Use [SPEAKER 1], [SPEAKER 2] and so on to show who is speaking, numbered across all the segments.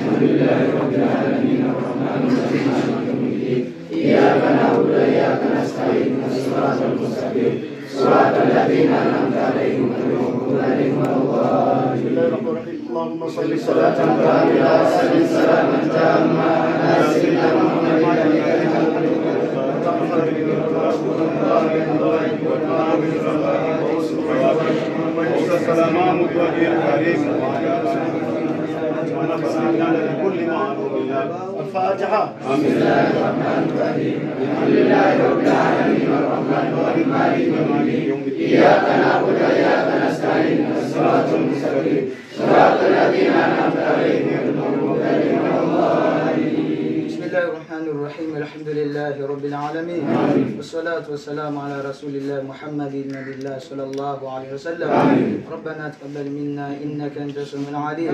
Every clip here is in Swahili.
[SPEAKER 1] Alhamdulillahi rabbil alamin arrahmanir rahim maliki yawmiddin iyyaka na'budu wa iyyaka nasta'in ihdinas mustaqim siratal ladzina an'amta 'alaihim ghairil maghdubi 'alaihim waladdallin. Bismillahirrahmanirrahim. Allahumma shalli salatan kamilatan wa sallim salaman tamman ala sayyidina Muhammadin
[SPEAKER 2] السلام بوجه الكريم ونفعنا بكل معروف. الفاتحة.
[SPEAKER 1] بسم الله الرحمن الرحيم الحمد لله رب العالمين الرحمن الرحيم مالك يوم الدين إياك نعبد وإياك نستعين الصراط المستقيم صراط الذين أنعمت عليهم غير المغضوب عليهم ولا الضالين. بسم الله الرحمن الرحيم الحمد لله رب العالمين والصلاة والسلام على رسول الله محمد نبي الله صلى الله عليه وسلم. ربنا تقبل منا إنك أنت السميع العليم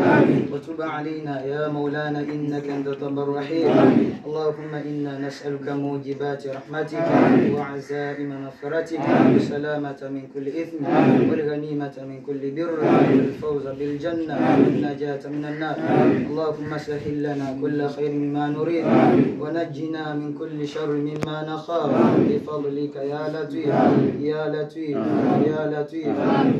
[SPEAKER 1] وتب علينا يا مولانا إنك أنت التواب الرحيم. اللهم إنا نسألك موجبات رحمتك وعزائم مغفرتك والسلامة من كل إثم والغنيمة من كل بر والفوز بالجنة والنجاة من النار. اللهم سهل لنا كل خير مما نريد ونجنا من كل شر مما نخاف بفضلك يا لطيف يا لطيف يا لطيف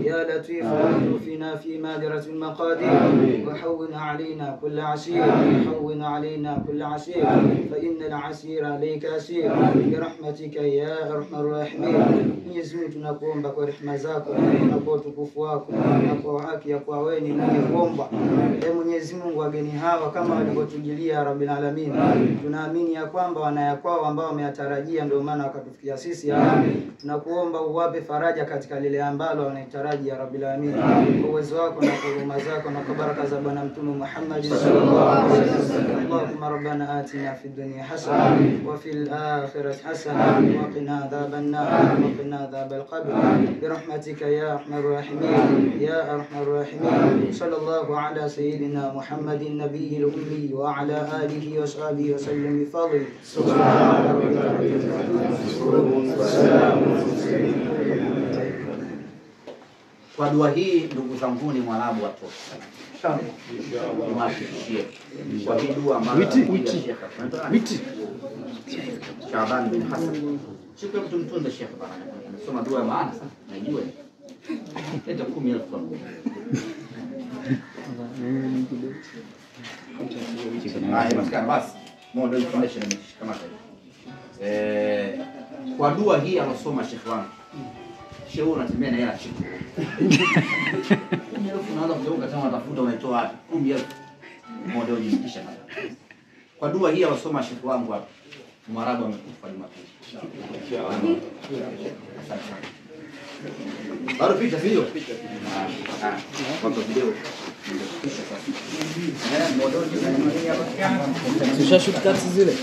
[SPEAKER 1] يا لطيف واكفنا في مادرة المقادير وحون علينا كل عسير حون علينا كل عسير فإن العسير عليك أسير برحمتك يا أرحم الراحمين. Mwenyezi Mungu tunakuomba kwa rehema zako na kwa utukufu wako na kwa haki ya kwa wewe ni mwenye kuomba. Mwenyezi Mungu wageni hawa kama walivyotujilia Rabbil Alamin, tunaamini ya kwamba wanayakwao ambao wameyatarajia ndio maana wakatufikia sisi hapa. Tunakuomba uwape faraja katika lile ambalo wanataraji ya Rabbil Alamin kwa uwezo wako na kwa huruma zako na kwa baraka za Bwana Mtume Muhammad sallallahu alaihi wasallam. Allahumma rabbana atina fid dunya hasana wa fil akhirati hasana wa qina adhaban nar wa qina adhabal qabr birahmatika ya arhamar rahimin ya arhamar rahimin. Sallallahu ala sayyidina Muhammadin nabiyil ummi wa ala alihi wa sahbihi wa sallam bi fadli. Subhana rabbika rabbil izzati wa salamun ala mursalin.
[SPEAKER 3] Kwa dua hii ndugu zangu ni Mwarabu watoto sana. Tumashishie kwa hii dua ambayo witi Shaban bin Hassan. Siku mtu mtunza Sheikh bana. Anasoma dua maana sana. Najua. Leta 10,000 francs. Basi moja information imeshikamana. Kwa dua hii alosoma Sheikh wangu. Sheikh unatembea na hela chiko. 10,000 unaanza kugeuka kama unatafuta unatoa wapi? 10,000 moja ujifikisha hapa. Kwa dua hii alosoma Sheikh wangu hapa. Mwarabu amekufa Jumapili. Bado picha video. Kwa video.
[SPEAKER 4] Sisha shoot cuts zile.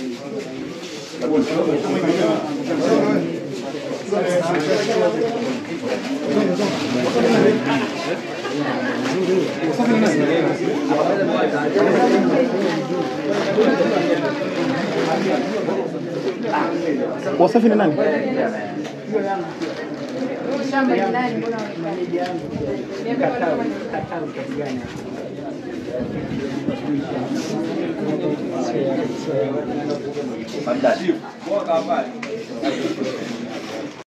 [SPEAKER 2] Wasafi ni nani?
[SPEAKER 5] Shamba ni nani mbona
[SPEAKER 3] Fantastic.